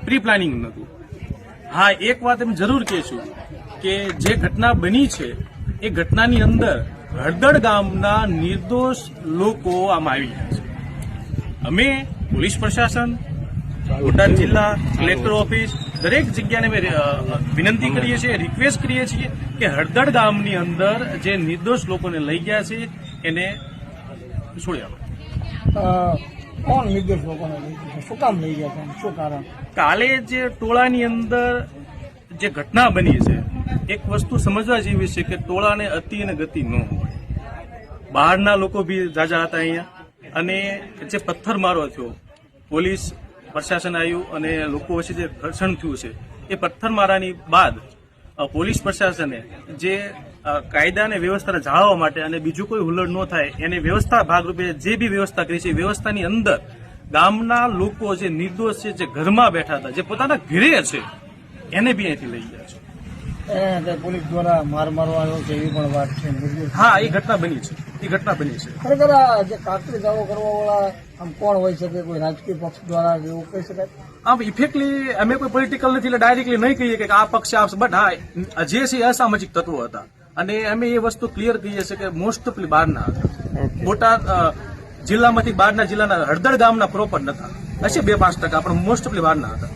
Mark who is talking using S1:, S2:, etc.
S1: Pre planning નહોતું. હા, એક વાત એમ જરૂર કહેશું કે જે ઘટના બની છે એ ઘટનાની અંદર હળદળ ગામના નિર્દોષ લોકો આમાં આવી ગયા છે. અમે પોલીસ પ્રશાસન, બોટાદ જિલ્લા કલેક્ટર ઓફિસ દરેક જગ્યાને વિનંતી કરીએ છીએ, રિક્વેસ્ટ કરીએ છીએ કે હળદળ ગામની અંદર જે નિર્દોષ લોકોને લઈ ગયા છે એને છોડી આપો.
S2: કોણ નિર્દોષ લોકોને લઈ ગયા? શું કામ લઈ ગયા છે? શું કારણ?
S1: કાલે જે ટોળાની અંદર જે ઘટના બની છે, એક વસ્તુ સમજવા જેવી છે કે ટોળાને અતિ અને ગતિ ન હોય. બહારના લોકો બી જાજા હતા અહીંયા, અને જે પથ્થરમારો થયો, પોલીસ પ્રશાસન આવ્યું અને લોકો વચ્ચે જે ઘર્ષણ થયું છે, એ પથ્થરમારાની બાદ પોલીસ પ્રશાસને જે કાયદા અને વ્યવસ્થાને જાળવવા માટે અને બીજું કોઈ હુલ્લડ ન થાય એની વ્યવસ્થા ભાગરૂપે જે બી વ્યવસ્થા કરી છે, એ વ્યવસ્થાની અંદર ગામના લોકો જે નિર્દોષ છે, જે ઘરમાં બેઠા હતા, જે પોતાના ઘરે છે, એને બી અહીંથી લઈ ગયા છે.
S2: પોલીસ દ્વારા માર મારવા આવ્યો છે એવી પણ વાત છે.
S1: હા, એ ઘટના બની છે.
S2: ખરેખર જે કાકરી દાવો કરવા વાળા આમ કોણ હોય શકે? કોઈ રાજકીય પક્ષ દ્વારા એવું કહી શકાય?
S1: આમ ઇફેક્ટલી અમે કોઈ પોલિટિકલ નથી એટલે ડાયરેક્ટલી નહીં કહીએ કે આ પક્ષ આપશે, બટ હા, જે છે અસામાજિક તત્વો હતા અને અમે એ વસ્તુ ક્લિયર કહીએ છીએ કે મોસ્ટ ઓફલી બહારના હતા. બોટાદ જિલ્લામાંથી બહારના જિલ્લાના હળદળ ગામના પ્રોપર નતા, હશે 2-5%, પણ મોસ્ટ ઓફલી બહારના હતા.